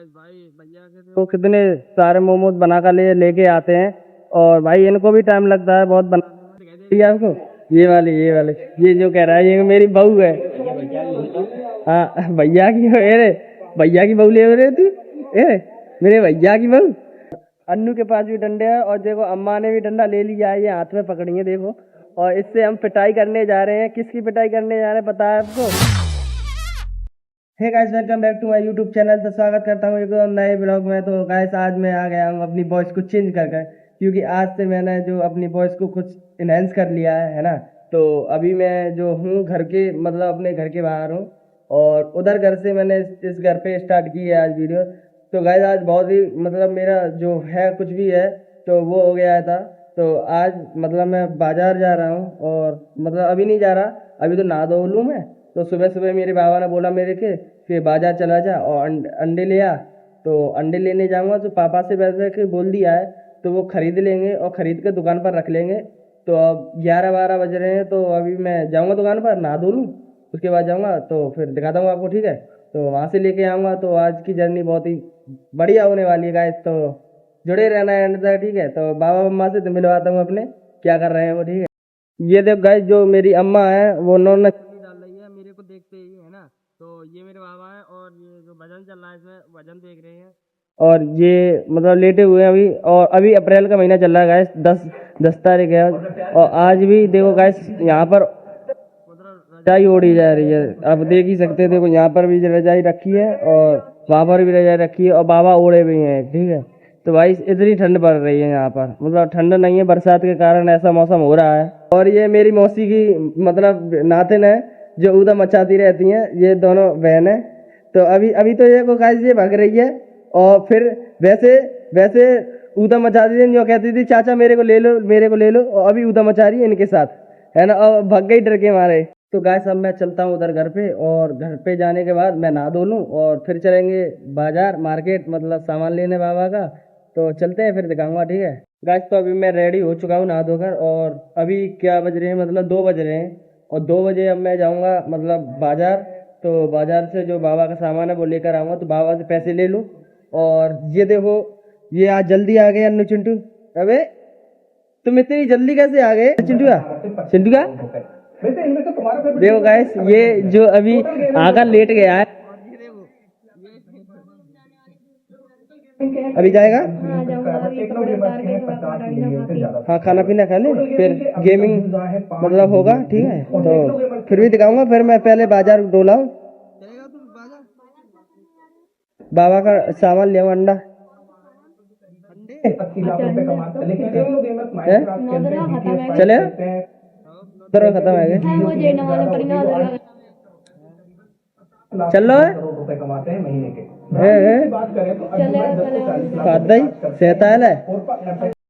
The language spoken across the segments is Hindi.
तो कितने सारे मोमोज बना कर लेके आते हैं और भाई इनको भी टाइम लगता है बहुत बना आपको। ये वाले ये जो कह रहा है ये मेरी बहू है। हाँ भैया की अरे भैया की बहू ले रहे तू। मेरे भैया की बहू। अन्नू के पास भी डंडे हैं और देखो अम्मा ने भी डंडा ले लिया है, ये हाथ में पकड़ी है देखो। और इससे हम पिटाई करने जा रहे हैं। किसकी पिटाई करने जा रहे हैं पता है आपको? Hey guys, welcome back to my YouTube channel. तो स्वागत करता हूँ एक नए ब्लॉग में। तो गाइस आज मैं आ गया हूँ अपनी वॉइस को चेंज कर कर, क्योंकि आज से मैंने जो अपनी वॉइस को कुछ इनहेंस कर लिया है ना। तो अभी मैं जो हूँ घर के मतलब अपने घर के बाहर हूँ और उधर घर से मैंने इस घर पे स्टार्ट की है आज वीडियो। तो गाइस आज बहुत ही मतलब मेरा जो है कुछ भी है तो वो हो गया था। तो आज मतलब मैं बाजार जा रहा हूँ और मतलब अभी नहीं जा रहा, अभी तो नहा धो लूँ मैं। तो सुबह सुबह मेरे बाबा ने बोला मेरे के कि बाजार चला जा और अंडे ले आ। तो अंडे लेने जाऊंगा तो पापा से वैसे कि बोल दिया है तो वो खरीद लेंगे और खरीद के दुकान पर रख लेंगे। तो अब 11-12 बज रहे हैं तो अभी मैं जाऊंगा दुकान पर, नहा धो लूँ, उसके बाद जाऊंगा तो फिर दिखाता हूँ आपको, ठीक है। तो वहाँ से लेके आऊँगा। तो आज की जर्नी बहुत ही बढ़िया होने वाली है गाइस, तो जुड़े रहना है एंड तक, ठीक है। तो बाबा मम्मा से तो मिलवाता हूँ अपने क्या कर रहे हैं वो, ठीक है। ये देखो गाइस जो मेरी अम्मा है वो नॉन डाल रही है मेरे को देखते ही, है ना। तो ये मेरे बाबा है और ये जो भजन चल रहा है इसमें भजन देख रहे हैं और ये मतलब लेटे हुए हैं अभी। और अभी अप्रैल का महीना चल रहा है गाइस, 10 तारीख है और आज भी देखो गाइस यहाँ पर रजाई ओढ़ी जा रही है। अब देख ही सकते हैं, देखो यहाँ पर भी रजाई रखी है और वहाँ पर भी रजाई रखी है और बाबा ओढ़े भी हैं, ठीक है। तो भाई इतनी ठंड पड़ रही है यहाँ पर, मतलब ठंड नहीं है, बरसात के कारण ऐसा मौसम हो रहा है। और ये मेरी मौसी की मतलब नातिन है जो ऊधम मचाती रहती हैं, ये दोनों बहन है। तो अभी अभी तो ये को गाइस ये भाग रही है और फिर वैसे वैसे ऊधम मचाती थी, जो कहती थी चाचा मेरे को ले लो मेरे को ले लो, और अभी ऊधम मचा रही है इनके साथ, है ना। और भाग गई डर के मारे। तो गाइस अब मैं चलता हूँ उधर घर पे और घर पे जाने के बाद मैं नहा धो लूँ और फिर चलेंगे बाजार मार्केट मतलब सामान लेने बाबा का। तो चलते हैं फिर दिखाऊंगा, ठीक है गाइस। तो अभी मैं रेडी हो चुका हूँ नहा धोकर और अभी क्या बज रहे हैं मतलब 2 बज रहे हैं और 2 बजे अब मैं जाऊँगा मतलब बाजार। तो बाजार से जो बाबा का सामान है वो लेकर आऊँगा, तो बाबा से पैसे ले लूँ। और ये देखो ये आज जल्दी आ गए अन्नू चिंटू। अबे तुम इतनी जल्दी कैसे आ गए चिंटू का देखो गाइस ये जो अभी आकर लेट गया है, अभी जाएगा। हाँ खाना पीना खा ले फिर गेमिंग मतलब होगा, ठीक है। तो फिर भी दिखाऊंगा, फिर मैं पहले बाजार डोला हूँ, बाबा का सामान ले अंडा चले खत्म है चलो है।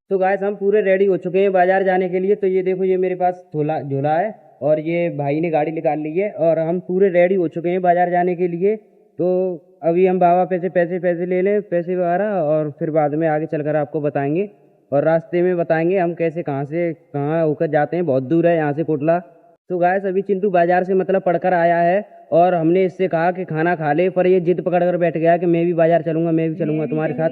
तो गाइस हम पूरे रेडी हो चुके हैं बाजार जाने के लिए। तो ये देखो ये मेरे पास झोला है और ये भाई ने गाड़ी निकाल ली है और हम पूरे रेडी हो चुके हैं बाजार जाने के लिए। तो अभी हम बाबा पैसे ले लें पैसे वगैरह और फिर बाद में आगे चलकर आपको बताएंगे और रास्ते में बताएंगे हम कैसे कहाँ से कहाँ होकर जाते हैं, बहुत दूर है यहाँ से कोटला। तो गाइस अभी चिंटू बाजार से मतलब पढ़कर आया है और हमने इससे कहा कि खाना खा ले, पर ये जिद पकड़ कर बैठ गया कि मैं भी बाजार चलूंगा मैं भी चलूंगा तुम्हारे साथ।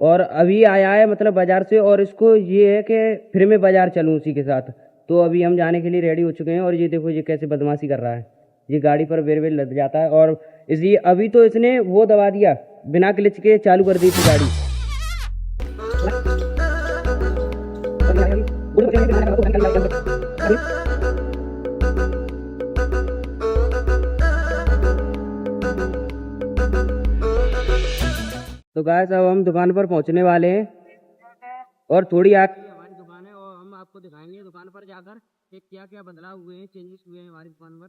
और अभी आया है मतलब बाजार से और इसको ये है कि फिर मैं बाजार चलूँ उसी के साथ। तो अभी हम जाने के लिए रेडी हो चुके हैं और ये देखो ये कैसे बदमाशी कर रहा है, ये गाड़ी पर बेर लग जाता है। और इसलिए अभी तो इसने वो दबा दिया, बिना क्लच के चालू कर दी थी गाड़ी। तो गाइस अब हम दुकान पर पहुंचने वाले हैं और थोड़ी हमारी दुकान है और हम आपको दिखाएंगे दुकान पर जाकर कि क्या क्या बदलाव हुए हैं, चेंजेस हुए हैं हमारी दुकान पर।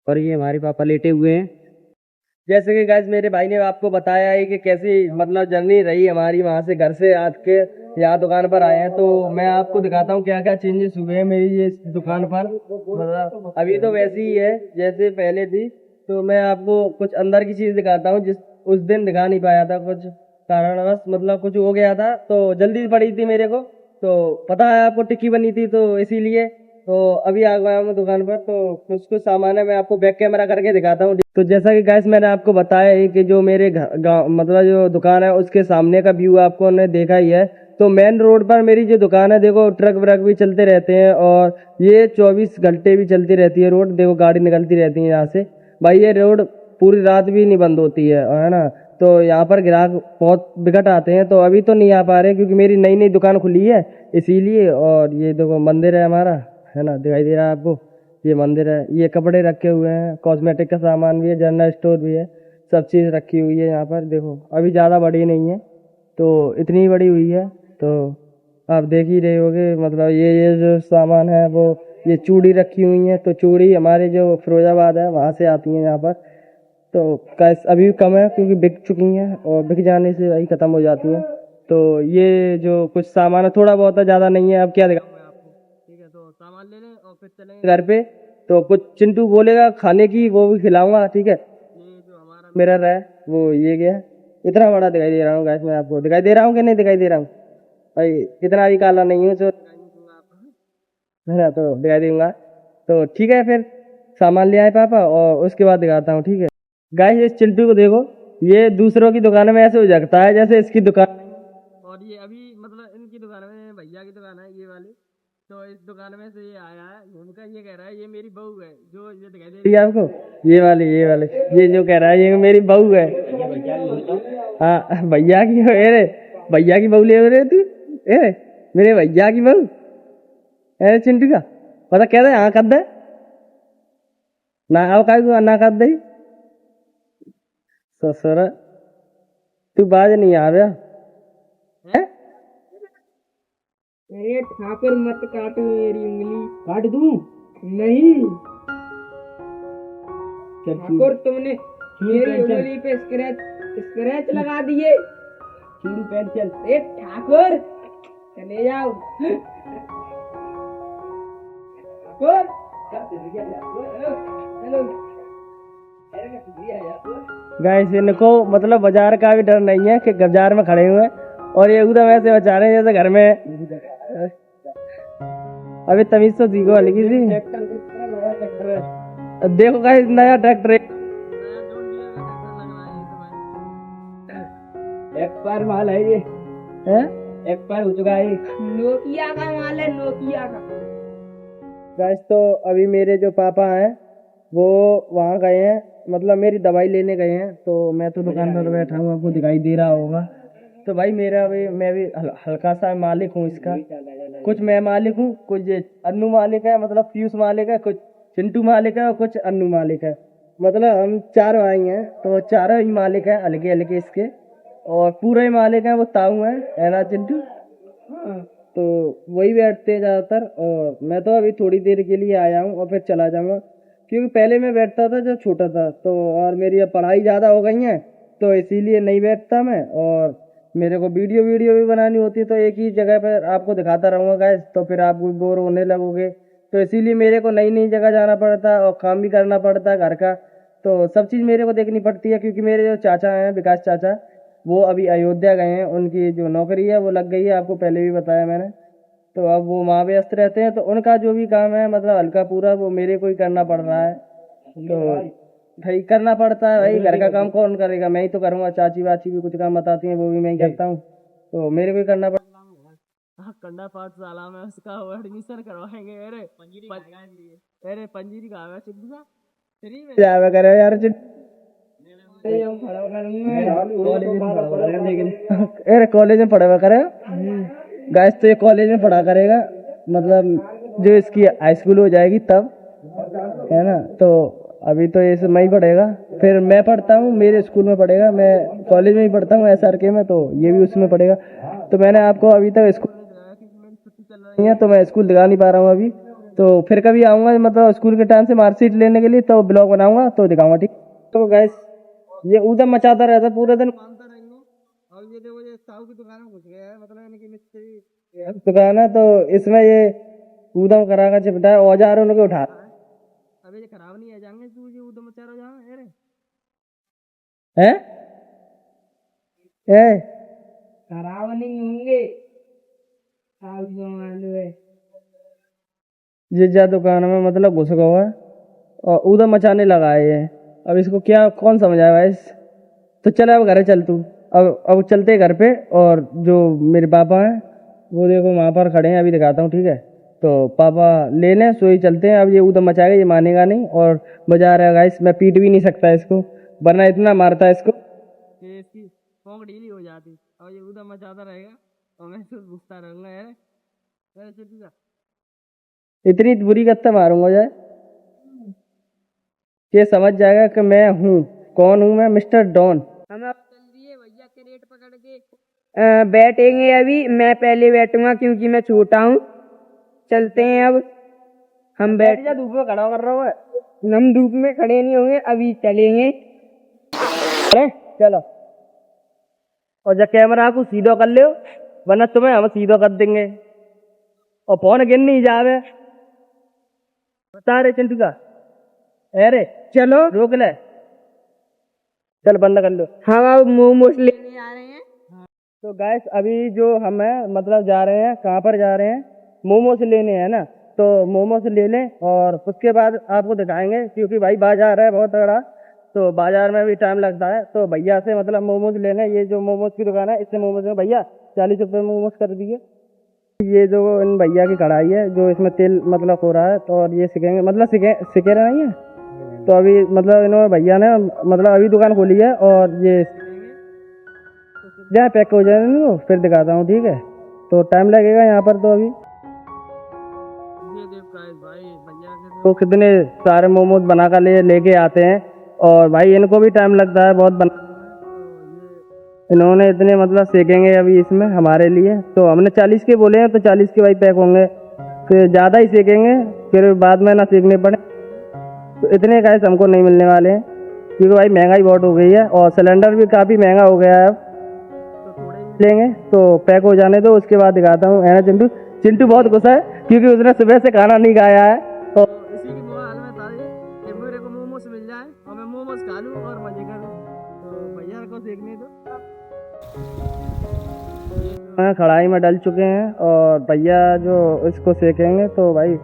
और ये हमारे पापा लेटे हुए हैं। जैसे कि गाइस मेरे भाई ने आपको बताया है कि कैसी मतलब जर्नी रही हमारी वहाँ से घर से आज के यहाँ दुकान पर आए हैं। तो मैं आपको दिखाता हूँ क्या क्या चेंजेस हुए हैं मेरी ये दुकान पर। मतलब अभी तो वैसी ही है जैसे पहले थी। तो मैं आपको कुछ अंदर की चीज़ दिखाता हूँ जिस उस दिन दिखा नहीं पाया था, कुछ कारणवश मतलब कुछ हो गया था तो जल्दी पड़ी थी मेरे को। तो पता है आपको टिक्की बनी थी तो इसीलिए तो अभी आ गया हूँ दुकान पर, तो कुछ कुछ सामान है मैं आपको बैक कैमरा करके दिखाता हूँ। तो जैसा कि गाइस मैंने आपको बताया है कि जो मेरे गाँव मतलब जो दुकान है उसके सामने का व्यू आपको ने देखा ही है। तो मेन रोड पर मेरी जो दुकान है, देखो ट्रक व्रक भी चलते रहते हैं और ये 24 घंटे भी चलती रहती है रोड। देखो गाड़ी निकलती रहती है यहाँ से भाई, ये रोड पूरी रात भी नहीं बंद होती है ना। तो यहाँ पर ग्राहक बहुत बिकट आते हैं, तो अभी तो नहीं आ पा रहे क्योंकि मेरी नई नई दुकान खुली है इसीलिए। और ये देखो मंदिर है हमारा, है ना, दिखाई दे रहा है आपको, ये मंदिर है। ये कपड़े रखे हुए हैं, कॉस्मेटिक का सामान भी है, जनरल स्टोर भी है, सब चीज़ रखी हुई है यहाँ पर। देखो अभी ज़्यादा बड़ी नहीं है, तो इतनी ही बड़ी हुई है। तो आप देख ही रहे होगे, मतलब ये जो सामान है वो, ये चूड़ी रखी हुई है। तो चूड़ी हमारे जो फिरोजाबाद है वहाँ से आती है यहाँ पर। तो कैश अभी कम है क्योंकि बिक चुकी हैं और बिक जाने से वही ख़त्म हो जाती हैं। तो ये जो कुछ सामान है थोड़ा बहुत है, ज़्यादा नहीं है। अब क्या दिखाऊँ मैं आपको, ठीक है। तो सामान ले लें और फिर चलेंगे घर पे। तो कुछ चिंटू बोलेगा खाने की, वो भी खिलाऊंगा, ठीक है। ये जो हमारा मिरर है वो ये गया, इतना बड़ा दिखाई दे रहा हूँ गैस, मैं आपको दिखाई दे रहा हूँ कि नहीं दिखाई दे रहा हूँ भाई, इतना भी काला नहीं हूँ, तो है ना, तो दिखाई दूंगा। तो ठीक है, फिर सामान ले आए पापा और उसके बाद दिखाता हूँ, ठीक है। गाइस इस चिंटू को देखो, ये दूसरों की दुकान में ऐसे हो जाता है जैसे इसकी दुकान। और ये अभी मतलब इनकी दुकान में, भैया की दुकान है ये वाली। तो इस दुकान में से ये आया है घूमकर, ये कह रहा है ये मेरी बहू है, जो ये दिखाई दे रही है आपको, ये वाली ये जो कह रहा है ये मेरी बहू है। हाँ भैया की, अरे भैया की बहू ले रहे तू, ए मेरे भैया की बहू, अरे चिंटू का पता कह रहे हाँ कर दे ना, अब का ना कर दे ससुर, तू बाज नहीं आ रहा है। अरे ठाकुर मत काटो मेरी उंगली, काट दूं नहीं ठाकुर, तुमने मेरी उंगली पे स्क्रैच स्क्रैच लगा दिए। चूड़ी पहन चल, ए ठाकुर चले जाओ ठाकुर। गाइस इनको मतलब बाजार का भी डर नहीं है कि बाजार में खड़े हुए हैं और ये एकदम ऐसे बचा रहे हैं जैसे घर में। अभी तमीज तो सीखो हल्की सी। देखो गाइस नया ट्रैक्टर एक्सपायर माल है ये, है एक्सपायर हो चुका है, नोकिया का माल है, नोकिया का। गाइस तो अभी मेरे जो पापा हैं वो वहाँ गए हैं, मतलब मेरी दवाई लेने गए हैं। तो मैं तो दुकान पर बैठा हूँ, आपको दिखाई दे रहा होगा। तो भाई मेरा भी, मैं भी हल्का सा मालिक हूँ इसका, कुछ मैं मालिक हूँ, कुछ अन्नू मालिक है, मतलब पीयूष मालिक है, कुछ चिंटू मालिक है और कुछ अन्नू मालिक है। मतलब हम चार भाई हैं, तो चारों ही मालिक हैं हल्के हल्के इसके, और पूरे मालिक हैं वो ताऊ है ना चिंटू। हाँ, तो वही बैठते हैं ज़्यादातर। और मैं तो अभी थोड़ी देर के लिए आया हूँ और फिर चला जाऊँगा, क्योंकि पहले मैं बैठता था जब छोटा था, तो और मेरी अब पढ़ाई ज़्यादा हो गई है तो इसीलिए नहीं बैठता मैं। और मेरे को वीडियो वीडियो भी बनानी होती है, तो एक ही जगह पर आपको दिखाता रहूँगा गाइस, तो फिर आप भी बोर होने लगोगे। तो इसीलिए मेरे को नई नई जगह जाना पड़ता है और काम भी करना पड़ता है घर का। तो सब चीज़ मेरे को देखनी पड़ती है, क्योंकि मेरे जो चाचा हैं विकास चाचा, वो अभी अयोध्या गए हैं, उनकी जो नौकरी है वो लग गई है, आपको पहले भी बताया मैंने। तो अब वो वहाँ व्यस्त रहते हैं, तो उनका जो भी काम है मतलब हल्का पूरा वो मेरे को ही करना पड़ रहा है। तो भाई करना पड़ता है भाई, घर का काम कौन करेगा, मैं ही तो करूँगा। चाची वाची भी कुछ काम बताती हैं, वो भी मैं ही करता हूँ, तो मेरे को ही करना पड़ता है। कंडा पाठशाला में उसका एडमिशन करवाएंगे। अरे पंजीरी कहाँ है चिट्ठू का, फ्री में जावे करे यार अरे कॉलेज में पढ़ा करे गाइस, तो ये कॉलेज में पढ़ा करेगा, मतलब जो इसकी हाई स्कूल हो जाएगी तब, है ना। तो अभी तो ये मैं ही पढ़ेगा, फिर मैं पढ़ता हूँ मेरे स्कूल में पढ़ेगा, मैं कॉलेज में ही पढ़ता हूँ SRK में, तो ये भी उसमें पढ़ेगा। तो मैंने आपको अभी तक स्कूल छुट्टी चल रही है तो मैं स्कूल दिखा नहीं पा रहा हूँ अभी। तो फिर कभी आऊँगा, मतलब स्कूल के टाइम से मार्कशीट लेने के लिए, तो ब्लॉग बनाऊंगा तो दिखाऊंगा, ठीक। तो गैस ये उधर मचाता रहता पूरे दिन, मानता रहेंगे। और ये देखो ये साहू की दुकान में घुस गया है, मतलब इनकी मिस्त्री दुकान है, तो इसमें ये ऊधम करा कर चिपटा है, औजार उनके उठा। अबे ये खराब नहीं है जाएंगे तू, ये ऊधम मचा रहा जहाँ अरे हैं, ए खराब नहीं होंगे, आप जो मालूम है। जिज्जा दुकान में मतलब घुस गया है और उधर मचाने लगा है ये। अब इसको क्या कौन समझाएगा इस। तो चल अब घर चल तू। अब चलते घर पे। और जो मेरे पापा हैं वो देखो वहाँ पर खड़े हैं, अभी दिखाता हूँ, ठीक है। तो पापा ले लें सो ही चलते हैं। अब ये उधर मचाएगा, ये मानेगा नहीं और बजा रहा है गाइस। मैं पीट भी नहीं सकता इसको, वरना इतना मारता है इसको कि इसकी पोंख ढीली हो जाती। और ये उधर मचाता रहेगा और मैं तो घुसता रहूंगा यार। इतनी बुरी गत्ता मारूंगा यार, ये समझ जाएगा कि मैं हूँ कौन हूँ। मैं मिस्टर डॉन। हम अब चल दिए भैया के रेट पकड़ के बैठेंगे। अभी मैं पहले बैठूंगा क्योंकि मैं छोटा हूँ। चलते हैं अब हम बैठ जा, धूप में खड़ा कर रहा है। हम धूप में खड़े नहीं होंगे, अभी चलेंगे। चलो। और जब कैमरा को सीधा कर ले, वरना तुम्हें हम सीधा कर देंगे और फोन गिन नहीं जावे। बता रहे चिंटू का। अरे चलो रोक ले, चल बंद कर लो। हम अब मोमोज लेने आ रहे हैं। तो गाइस अभी जो हम है मतलब जा रहे हैं, कहाँ पर जा रहे हैं, मोमोस लेने हैं ना। तो मोमोस ले लें और उसके बाद आपको दिखाएंगे, क्योंकि भाई बाजार है बहुत बड़ा, तो बाजार में भी टाइम लगता है। तो भैया से मतलब मोमोज लेने, ये जो मोमोज की दुकान है इससे मोमोज में भैया 40 रुपये मोमोज कर दिए। ये जो इन भैया की कढ़ाई है जो इसमें तेल मतलब हो रहा है, तो और ये सिकेंगे मतलब सिके रहे नहीं है। तो अभी मतलब इन्होंने भैया ने मतलब अभी दुकान खोली है और ये जहाँ पैक हो जाए इनको फिर दिखाता हूँ, ठीक है। तो टाइम लगेगा यहाँ पर। तो अभी ये देखो भाई भैया तो कितने सारे मोमोज बना कर लेके आते हैं और भाई इनको भी टाइम लगता है बहुत बना। इन्होंने इतने मतलब सेकेंगे अभी इसमें हमारे लिए। तो हमने 40 के बोले हैं तो 40 के भाई पैक होंगे, फिर ज़्यादा ही सेकेंगे फिर बाद में ना सेकने पड़े। तो इतने गैस हमको नहीं मिलने वाले हैं क्योंकि भाई महंगाई बहुत हो गई है और सिलेंडर भी काफ़ी महंगा हो गया है। अब तो थोड़े ही लेंगे तो पैक हो जाने दो, उसके बाद दिखाता हूँ। है ना चिंटू? चिंटू बहुत गुस्सा है क्योंकि उसने सुबह से खाना नहीं खाया है। तो इसी की हाल में था कि मेरे को मोमोज मिल जाए और मैं मोमोज खा लूँ और मजे करूँ। तो भैया को देखने दो। कढ़ाई में डल चुके हैं और भैया जो इसको सेकेंगे। तो भाई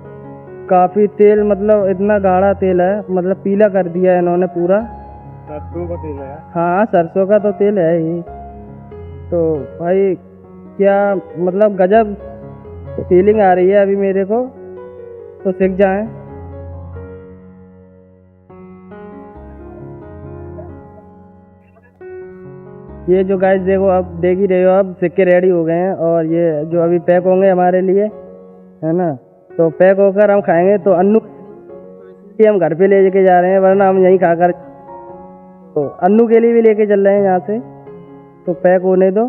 काफ़ी तेल मतलब इतना गाढ़ा तेल है, मतलब पीला कर दिया है इन्होंने पूरा। सरसों का तेल है। हाँ सरसों का तो तेल है ही। तो भाई क्या मतलब गजब फीलिंग आ रही है अभी मेरे को। तो सीख जाएं। ये जो गाइस देखो, अब देख ही रहे हो, अब सिक्के रेडी हो गए हैं और ये जो अभी पैक होंगे हमारे लिए, है ना। तो पैक होकर हम खाएंगे। तो अन्नू हम घर पे ले के जा रहे हैं, वरना हम यहीं खाकर। तो अन्नू के लिए भी लेके चल रहे हैं यहाँ से। तो पैक होने दो।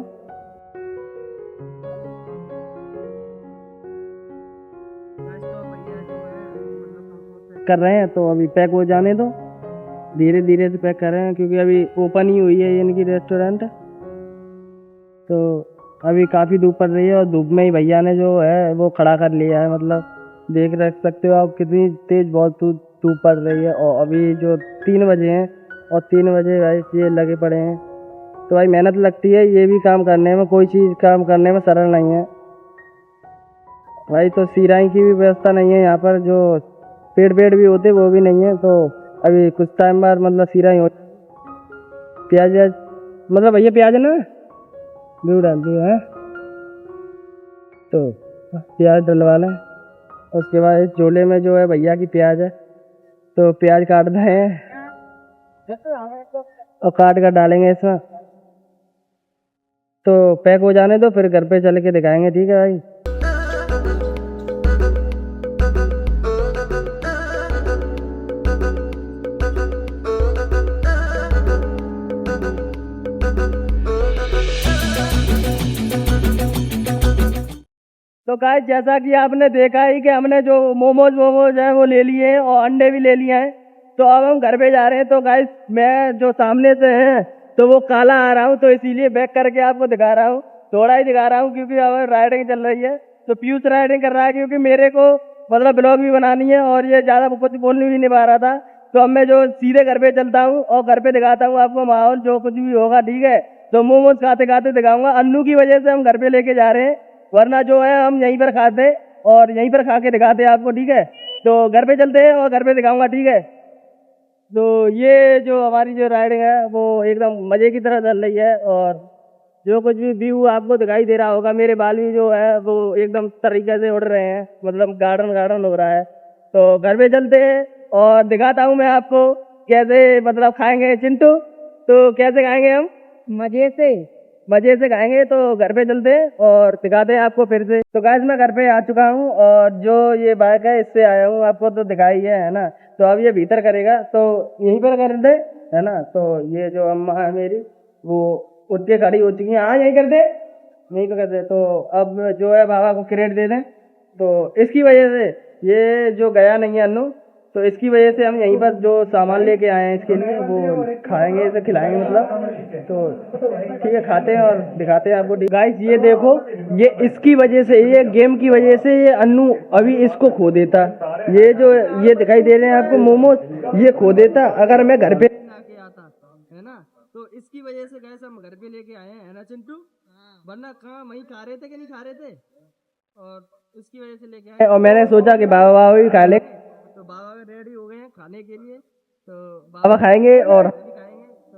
कर रहे हैं तो अभी पैक हो जाने दो, धीरे धीरे से पैक कर रहे हैं क्योंकि अभी ओपन ही हुई है इनकी रेस्टोरेंट। तो अभी काफ़ी धूप पड़ रही है और धूप में ही भैया ने जो है वो खड़ा कर लिया है। मतलब देख रख सकते हो आप कितनी तेज़ बहुत धूप पड़ रही है। और अभी जो 3 बजे हैं और 3 बजे भाई ये लगे पड़े हैं। तो भाई मेहनत लगती है ये भी काम करने में, कोई चीज़ काम करने में सरल नहीं है भाई। तो सिराई की भी व्यवस्था नहीं है यहाँ पर, जो पेड़ भी होते वो भी नहीं है। तो अभी कुछ टाइम बाद मतलब सिराई हो। प्याज व्याज मतलब भैया प्याज ना दूध डाल दिया है। तो प्याज डलवा लें, उसके बाद इस झोले में जो है भैया की प्याज है। तो प्याज काट दें और काट कर डालेंगे इसमें। तो पैक हो जाने दो, फिर घर पे चल के दिखाएंगे, ठीक है भाई। तो गाइस जैसा कि आपने देखा ही कि हमने जो मोमोज हैं वो ले लिए हैं और अंडे भी ले लिए हैं। तो अब हम घर पे जा रहे हैं। तो गाइस मैं जो सामने से है तो वो काला आ रहा हूँ, तो इसीलिए बैक करके आपको दिखा रहा हूँ, थोड़ा ही दिखा रहा हूँ क्योंकि अब राइडिंग चल रही है। तो पीयूष राइडिंग कर रहा है क्योंकि मेरे को मतलब ब्लॉग भी बनानी है और ये ज़्यादा कुछ बोल नहीं पा रहा था। तो अब मैं जो सीधे घर पे चलता हूँ और घर पे दिखाता हूँ आपको माहौल, जो कुछ भी होगा, ठीक है। तो मोमोज खाते खाते दिखाऊंगा। अन्नू की वजह से हम घर पे लेके जा रहे हैं, वरना जो है हम यहीं पर खाते। और यहीं पर खा के दिखाते हैं आपको, ठीक है। तो घर पे चलते हैं और घर पे दिखाऊंगा, ठीक है। तो ये जो हमारी जो राइडिंग है वो एकदम मजे की तरह चल रही है, और जो कुछ भी व्यू आपको दिखाई दे रहा होगा, मेरे बाल भी जो है वो एकदम तरीके से उड़ रहे हैं, मतलब गार्डन गार्डन हो रहा है। तो घर पे चलते हैं और दिखाता हूँ मैं आपको कैसे मतलब खाएंगे चिंटू। तो कैसे खाएंगे हम? मजे से खाएंगे। तो घर पे चलते हैं और दिखाते हैं आपको फिर से। तो गाइस मैं घर पे आ चुका हूँ, और जो ये बाइक है इससे आया हूँ, आपको तो दिखाई है ना। तो अब ये भीतर करेगा, तो यहीं पर कर दे, है ना। तो ये जो अम्मा है मेरी वो उठ के खड़ी हो चुकी है। हाँ यहीं कर दे, यहीं पे कर दे। तो अब जो है बाबा को क्रेडिट दे दें। तो इसकी वजह से ये जो गया नहीं है अन्नू, तो इसकी वजह से हम यहीं पर जो सामान लेके आए हैं इसके लिए वो खाएंगे, इसे खिलाएंगे मतलब। तो ठीक है, खाते हैं और दिखाते हैं आपको। गाइस ये देखो, ये इसकी वजह से, ये गेम की वजह से ये अन्नू अभी इसको खो देता। ये जो ये दिखाई दे रहे हैं आपको मोमोज, ये खो देता अगर मैं घर पे आके आता, है ना। तो इसकी वजह से गैस हम घर पे लेके आए हैं, है ना चिंटू। वरना कहाँ वहीं खा रहे थे कि नहीं खा रहे थे, और इसकी वजह से लेके आए। और मैंने सोचा कि बाबा बाबा भी खा ले, तो बाबा भी रेडी हो गए हैं खाने के लिए। तो बाबा खाएंगे और खाएंगे, तो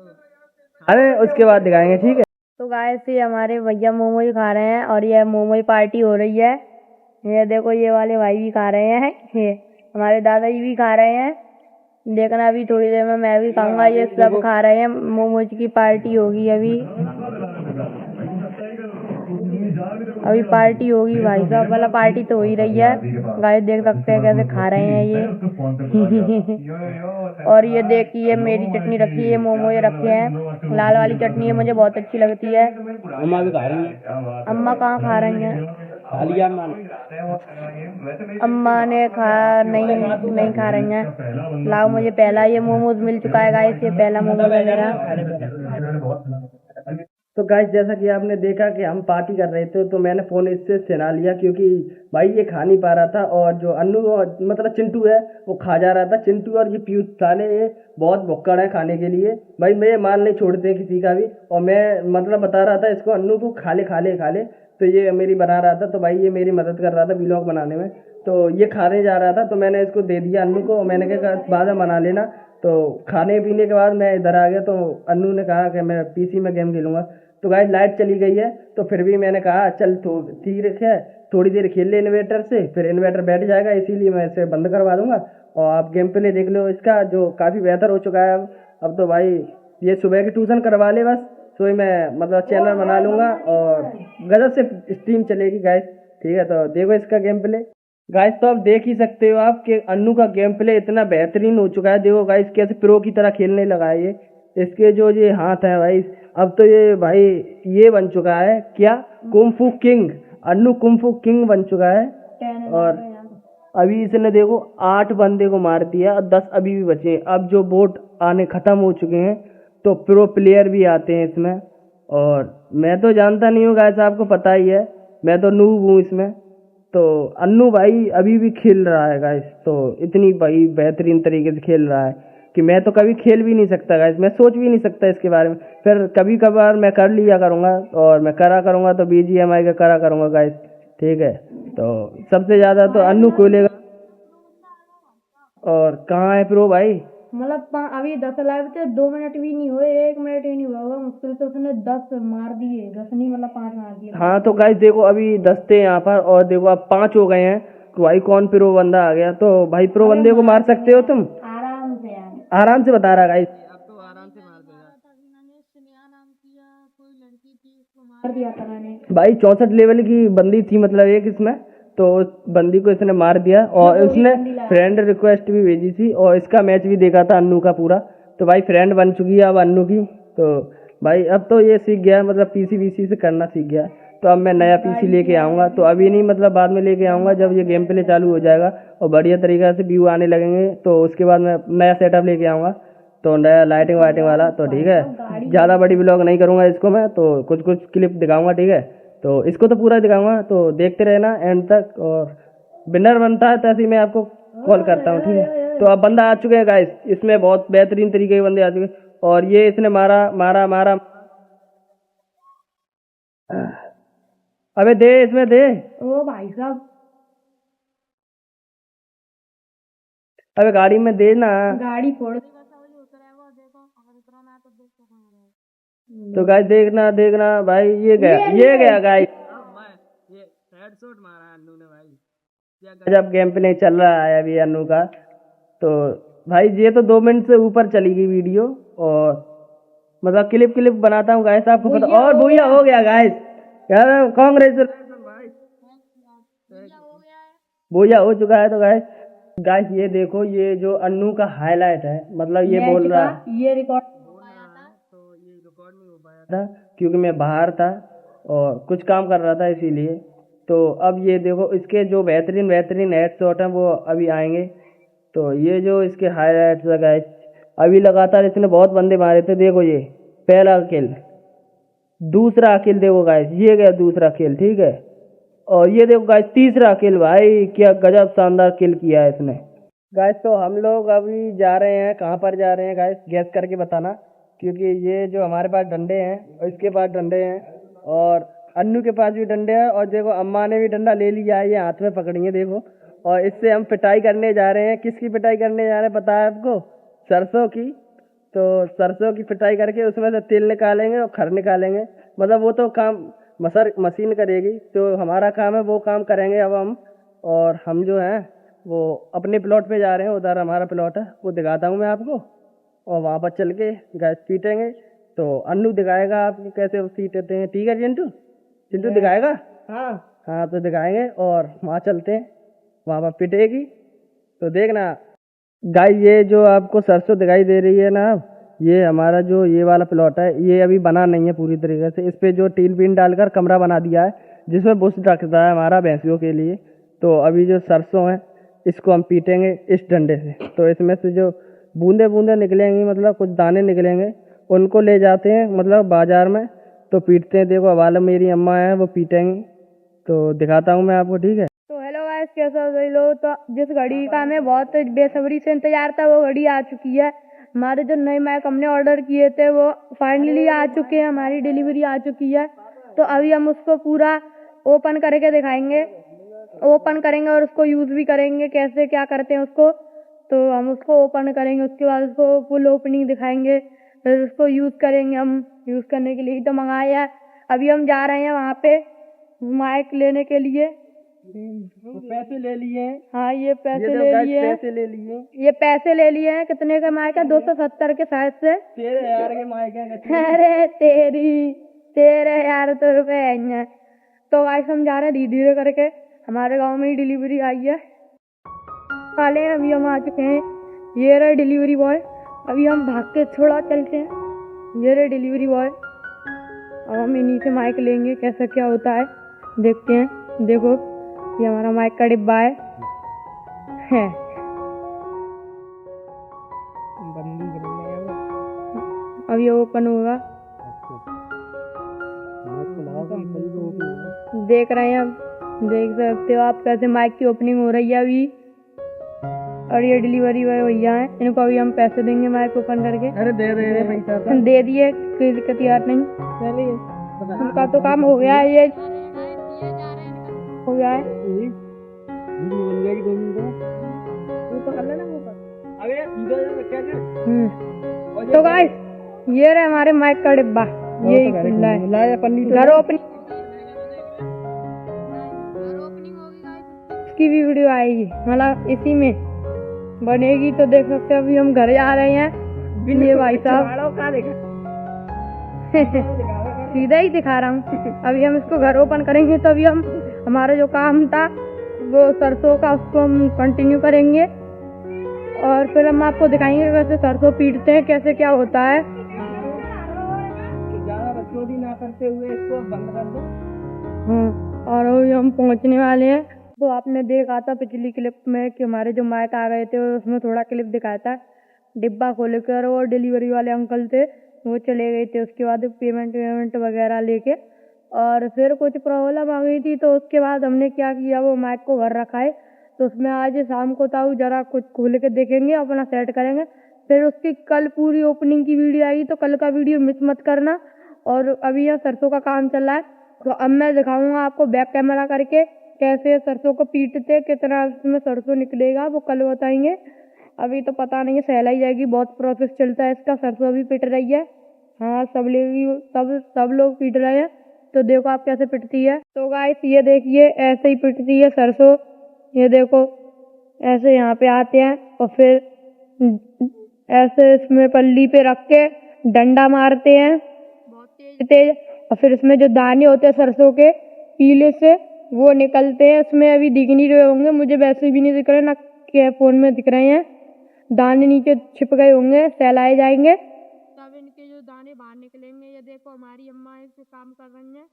खाने उसके बाद दिखाएंगे, ठीक है। तो गाइस ये हमारे भैया मोमोज खा रहे हैं और ये मोमोज पार्टी हो रही है। ये देखो ये वाले भाई भी खा रहे हैं, ये हमारे दादाजी भी खा रहे हैं। देखना अभी थोड़ी देर में मैं भी खाऊंगा। ये सब खा रहे हैं, मोमोज की पार्टी होगी अभी। अभी पार्टी होगी भाई साहब, वाला पार्टी तो हो ही रही है। गाइस देख सकते हैं कैसे खा रहे हैं ये। और ये देखिए मेरी चटनी रखी है, मोमोज रखे हैं, लाल वाली चटनी है, मुझे बहुत अच्छी लगती है। अम्मा भी खा रही है। अम्मा कहाँ खा रही हैं? खा लिया अम्मा अम्मा ने नहीं खा रही हैं। लाओ मुझे पहला ये मोमोज मिल चुका है गाइस, ये पहला मोमोज है मेरा। तो गाइस जैसा कि आपने देखा कि हम पार्टी कर रहे थे, तो मैंने फोन इससे छीना लिया क्योंकि भाई ये खा नहीं पा रहा था, और जो अन्नू मतलब चिंटू है वो खा जा रहा था। चिंटू और ये पीयूष साले ये बहुत भुक्कड़ है खाने के लिए भाई, मैं माल नहीं छोड़ते किसी का भी। और मैं मतलब बता रहा था इसको अन्नू को खा ले खा ले खा ले, तो ये मेरी बना रहा था। तो भाई ये मेरी मदद कर रहा था व्लॉग बनाने में, तो ये खाने जा रहा था, तो मैंने इसको दे दिया अन्नू को। मैंने कहा बाद में बना लेना। तो खाने पीने के बाद मैं इधर आ गया, तो अन्नू ने कहा कि मैं पीसी में गेम खेलूंगा। तो गाइस लाइट चली गई है, तो फिर भी मैंने कहा चल तो ठीक है थोड़ी देर खेल ले इन्वर्टर से, फिर इन्वर्टर बैठ जाएगा, इसीलिए मैं इसे बंद करवा दूंगा। और आप गेम प्ले देख लो इसका, जो काफ़ी बेहतर हो चुका है अब तो भाई ये सुबह की ट्यूशन करवा ले बस, तो ही मैं मतलब चैनल बना लूँगा और गजब से स्ट्रीम चलेगी गाइस, ठीक है। तो देखो इसका गेम प्ले गाइस, तो आप देख ही सकते हो आप कि अन्नू का गेम प्ले इतना बेहतरीन हो चुका है। देखो गाइस कैसे प्रो की तरह खेलने लगा है ये। इसके जो ये हाथ है भाई, अब तो ये भाई ये बन चुका है क्या, kung fu king. Annu kung fu king बन चुका है। और अभी इसने देखो 8 बंदे को मार दिया और 10 अभी भी बचे हैं। अब जो बोट आने खत्म हो चुके हैं, तो प्रो प्लेयर भी आते हैं इसमें। और मैं तो जानता नहीं हूँ गाइस, आपको पता ही है मैं तो नूब हूँ इसमें। तो अन्नू भाई अभी भी खेल रहा है गाइस, तो इतनी भाई बेहतरीन तरीके से खेल रहा है कि मैं तो कभी खेल भी नहीं सकता गाइस, मैं सोच भी नहीं सकता इसके बारे में। फिर कभी कभार मैं कर लिया करूँगा, और मैं करा करूँगा तो BGMI का करा करूँगा गाइस, ठीक है। तो सबसे ज़्यादा तो अन्नू खोलेगा। और कहाँ है प्रो भाई? मतलब अभी 10 लाइव थे, 2 मिनट भी नहीं हुए, 1 मिनट ही नहीं हुआ होगा मुश्किल से, उसने 10 मार दिए। 10 नहीं मतलब 5 मार दिए। हाँ तो गाइस देखो अभी 10 थे यहाँ पर, और देखो अब 5 हो गए हैं। तो भाई कौन प्रो बंदा आ गया, तो भाई प्रो बंदे को मार सकते हो तुम आराम से यार, आराम से, बता रहा गाइस। अब तो आराम से मार देगा। मार दिया था मैंने भाई 64 लेवल की बंदी थी मतलब एक इसमें, तो उस बंदी को इसने मार दिया, और उसने फ्रेंड रिक्वेस्ट भी भेजी थी, और इसका मैच भी देखा था अन्नू का पूरा। तो भाई फ्रेंड बन चुकी है अब अन्नू की। तो भाई अब तो ये सीख गया, मतलब पीसी वीसी से करना सीख गया। तो अब मैं नया पीसी लेके आऊँगा, तो अभी नहीं मतलब बाद में लेके आऊँगा जब ये गेम प्ले चालू हो जाएगा और बढ़िया तरीके से व्यू आने लगेंगे, तो उसके बाद मैं नया सेटअप लेके आऊँगा, तो नया लाइटिंग वाइटिंग वाला। तो ठीक है, ज़्यादा बड़ी व्लॉग नहीं करूँगा इसको मैं, तो कुछ कुछ क्लिप दिखाऊँगा, ठीक है। तो इसको तो पूरा दिखाऊँगा, तो देखते रहना एंड तक, और विनर बनता है तैसे ही मैं आपको कॉल करता हूँ, ठीक है। तो अब बंदा आ चुके हैं गाइस, इसमें बहुत बेहतरीन तरीके के बंदे आ चुके हैं, और ये इसने मारा मारा मारा। अबे दे इसमें दे। ओ भाई साहब अबे गाड़ी में देना। गाड़ी फोड़ तो गाइस देखना देखना भाई, ये गया गाइस। ये हेडशॉट मारा अन्नू ने भाई। जब गेम प्ले चल रहा है अभी अन्नू का, तो भाई ये तो 2 मिनट से ऊपर चली गई वीडियो, और मतलब क्लिप बनाता हूँ गाइस, आपको पता। और भूया हो गया गाइस यार, कांग्रेचुलेशन भाई, भूया हो चुका है। तो गाइस ये देखो, ये जो अन्नू का हाईलाइट है, मतलब ये बोल रहा है, ये रिकॉर्ड तो ये रिकॉर्ड नहीं हो पाया था क्योंकि मैं बाहर था और कुछ काम कर रहा था इसीलिए। तो अब ये देखो, इसके जो बेहतरीन हेडशॉट हैं वो अभी आएंगे। तो ये जो इसके हाईलाइट्स है गाइस, अभी लगातार इसने बहुत बंदे मारे थे। देखो ये पहला किल, दूसरा किल देखो गाइस, ये गया दूसरा किल, ठीक है। और ये देखो गाइस तीसरा किल, भाई क्या गजब शानदार किल किया है इसने गाइस। तो हम लोग अभी जा रहे हैं, कहाँ पर जा रहे हैं गाइस, गैस करके बताना। क्योंकि ये जो हमारे पास डंडे हैं और इसके पास डंडे हैं और अन्नू के पास भी डंडे हैं, और देखो अम्मा ने भी डंडा ले लिया है, ये हाथ में पकड़ी है देखो। और इससे हम पिटाई करने जा रहे हैं। किसकी पिटाई करने जा रहे हैं पता है आपको? सरसों की। तो सरसों की पिटाई करके उसमें से तेल निकालेंगे और खर निकालेंगे। मतलब वो तो काम मशीन करेगी, तो हमारा काम है वो काम करेंगे अब हम। और हम जो हैं वो अपने प्लॉट पे जा रहे हैं, उधर हमारा प्लॉट है, वो दिखाता हूँ मैं आपको। और वहाँ पर चल के गैस पीटेंगे। तो अन्नू दिखाएगा आप कैसे पीटते हैं, ठीक है चिंटू? चिंटू दिखाएगा? हाँ तो दिखाएंगे, और वहाँ चलते हैं, वहाँ पर पिटेगी। तो देखना गाइस, ये जो आपको सरसों दिखाई दे रही है ना, ये हमारा जो ये वाला प्लॉट है, ये अभी बना नहीं है पूरी तरीके से। इस पे जो टीन बीन डालकर कमरा बना दिया है, जिसमें बुश रखता है हमारा भैंसियों के लिए। तो अभी जो सरसों है इसको हम पीटेंगे इस डंडे से। तो इसमें से जो बूंदे बूंदे निकलेंगी, मतलब कुछ दाने निकलेंगे, उनको ले जाते हैं मतलब बाजार में, तो पीटते हैं। देखो वाला मेरी अम्मा है, वो पीटेंगी। तो दिखाता हूँ मैं आपको, ठीक है? तो हेलो गाइस, कैसे हो सभी लोग? तो जिस घड़ी का हमें बहुत बेसब्री से इंतजार था, वो घड़ी आ चुकी है। हमारे जो नए माइक हमने ऑर्डर किए थे वो फाइनली आ चुके हैं, हमारी डिलीवरी आ चुकी है। तो अभी हम उसको पूरा ओपन करके दिखाएंगे, ओपन करेंगे और उसको यूज भी करेंगे, कैसे क्या करते हैं उसको। तो हम उसको ओपन करेंगे, उसके बाद उसको फुल ओपनिंग दिखाएंगे, फिर उसको यूज करेंगे। हम यूज करने के लिए ही तो मंगाया है। अभी हम जा रहे हैं वहाँ पे माइक लेने के लिए। पैसे ले लिए। हाँ ये पैसे ले लिए, पैसे ले लिए, ये पैसे ले लिए हैं। कितने का माइक है? 270 के शायद से। 13,000 के माइक है। अरे तेरे यार तो रुपए हैं। तो गाइस हम जा रहे हैं धीरे धीरे करके, हमारे गांव में ही डिलीवरी आई है। काले अभी हम आ चुके हैं, ये रहे डिलीवरी बॉय। अभी हम भाग के थोड़ा चलते हैं, ये रहे डिलीवरी बॉय। अब हम इन्हीं से माइक लेंगे, कैसा क्या होता है देखते हैं। देखो ये हमारा माइक का डिब्बा है। अब ये ओपन होगा, देख रहे हैं अब, देख सकते हो आप कैसे माइक की ओपनिंग हो रही है अभी। और ये डिलीवरी बॉय भैया हैं, इनको अभी हम पैसे देंगे माइक ओपन करके। अरे दे रहे पैसा, दे दिए, कोई दिक्कत यार नहीं। चलिए उनका तो काम हो गया है, ये हो गया है। तो गाइस ये रहे हमारे माइक का डिब्बा, ये खुला है। घर ओपनिंग की भी वीडियो आएगी, मतलब इसी में बनेगी, तो देख सकते हो। अभी हम घर आ रहे हैं, ये भाई साहब सीधा ही दिखा रहा हूँ। अभी हम इसको घर ओपन करेंगे, तो अभी हम हमारा जो काम था वो सरसों का, उसको हम कंटिन्यू करेंगे। और फिर हम आपको दिखाएंगे कैसे सरसों पीटते हैं, कैसे क्या होता है। ज्यादा बकचोदी ना करते हुए इसको बंद कर दो। हाँ, और अभी हम पहुंचने वाले हैं। तो आपने देखा था पिछली क्लिप में कि हमारे जो माइक आ गए थे, उसमें थोड़ा क्लिप दिखाया था। डिब्बा खोल कर वो डिलीवरी वाले अंकल थे, वो चले गए थे। उसके बाद पेमेंट वगैरह लेके, और फिर कुछ प्रॉब्लम आ गई थी, तो उसके बाद हमने क्या किया, वो माइक को घर रखा है। तो उसमें आज शाम को था, जरा कुछ खोल के देखेंगे, अपना सेट करेंगे। फिर उसकी कल पूरी ओपनिंग की वीडियो आएगी, तो कल का वीडियो मिस मत करना। और अभी यहाँ सरसों का काम चल रहा है, तो अब मैं दिखाऊंगा आपको बैक कैमरा करके कैसे सरसों को पीटते, कितना उसमें सरसों निकलेगा वो कल बताएंगे। अभी तो पता नहीं है, सहलाई जाएगी, बहुत प्रोसेस चलता है इसका। सरसों अभी पिट रही है। हाँ, सब लोग पीट रहे हैं। तो देखो आप कैसे पिटती है। तो गाइस ये देखिए, ऐसे ही पिटती है सरसों। ये देखो, ऐसे यहाँ पे आते हैं और फिर ऐसे इसमें पल्ली पे रख के डंडा मारते हैं बहुत तेज तेज, और फिर इसमें जो दाने होते हैं सरसों के पीले से, वो निकलते हैं। इसमें अभी दिख नहीं रहे होंगे, मुझे वैसे भी नहीं दिख रहे, ना के फोन में दिख रहे हैं। दाने नीचे छिप गए होंगे, सहलाए जाएंगे तब इनके जो दाने बाहर निकलेंगे। ये देखो हमारी अम्मा इस पे काम कर रही हैं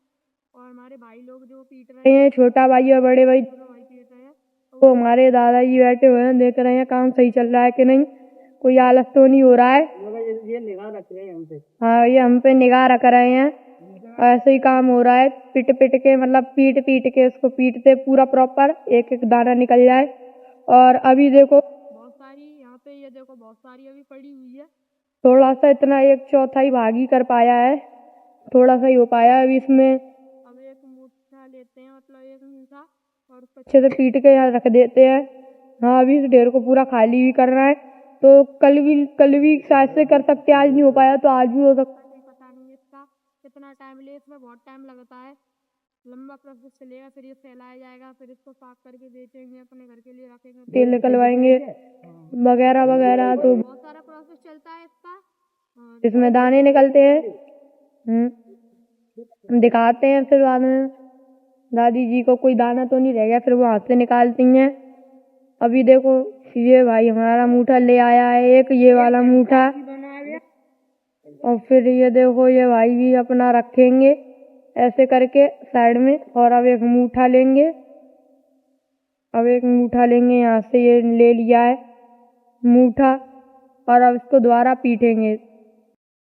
और हमारे भाई लोग जो पीट रहे हैं, छोटा भाई और बड़े भाई दोनों भाई पीट रहे हैं। तो हमारे दादाजी बैठे हुए हैं, देख रहे हैं काम सही चल रहा है कि नहीं, कोई आलस तो नहीं हो रहा है। ये निगाह रख रहे हैं हम पे। हाँ, ये हम पे निगाह रख रहे हैं। ऐसे ही काम हो रहा है, पिट पिट के, मतलब पीट पीट के इसको पीटते पूरा प्रॉपर, एक एक दाना निकल जाए। और अभी देखो बहुत सारी यहाँ पे, ये देखो बहुत सारी अभी पड़ी हुई है। थोड़ा सा इतना 1/4 भाग ही कर पाया है, थोड़ा सा ही हो पाया है। अभी इसमें अब एक मूठा लेते हैं, मतलब एक मूठा, और उसको अच्छे से पीट के यहाँ रख देते हैं। हाँ, अभी इस ढेर को पूरा खाली भी करना है। तो कल भी शायद से कर सकते, आज नहीं हो पाया तो आज भी हो सकता है, पता नहीं इसका कितना टाइम ले। इसमें बहुत टाइम लगता है, लंबा प्रोसेस चलेगा। फिर ये फैलाया जाएगा, फिर इसको साफ करके बेचेंगे, अपने घर के लिए रखेंगे, तेल निकलवाएंगे वगैरह वगैरह। तो बहुत सारा प्रोसेस चलता है इसका। इसमें दाने निकलते हैं, दिखाते हैं फिर बाद में। दादी जी को कोई दाना तो नहीं रह गया, फिर वो हाथ से निकालती हैं। अभी देखो ये भाई हमारा मूठा ले आया है, एक ये वाला मूठा, और फिर ये देखो ये भाई भी अपना रखेंगे ऐसे करके साइड में। और अब एक मूठा लेंगे, यहाँ से ये ले लिया है मूठा, और अब इसको दोबारा पीटेंगे।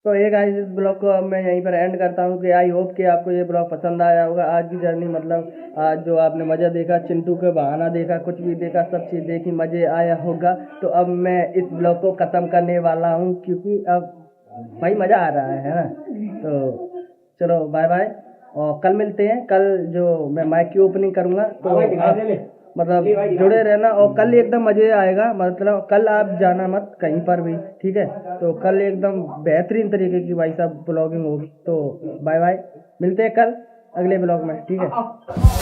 तो ये गाइस, इस ब्लॉग को अब मैं यहीं पर एंड करता हूँ कि आई होप कि आपको ये ब्लॉग पसंद आया होगा। आज की जर्नी, मतलब आज जो आपने मज़ा देखा, चिंटू के बहाना देखा, कुछ भी देखा, सब चीज़ देखी, मज़े आया होगा। तो अब मैं इस ब्लॉग को ख़त्म करने वाला हूँ, क्योंकि अब भाई मज़ा आ रहा है ना। तो चलो बाय बाय, और कल मिलते हैं। कल जो मैं माइक की ओपनिंग करूँगा, तो मतलब जुड़े रहना, और कल एकदम मजे आएगा। मतलब कल आप जाना मत कहीं पर भी, ठीक है। तो कल एकदम बेहतरीन तरीके की भाई साहब ब्लॉगिंग होगी। तो बाय बाय, मिलते हैं कल अगले ब्लॉग में, ठीक है।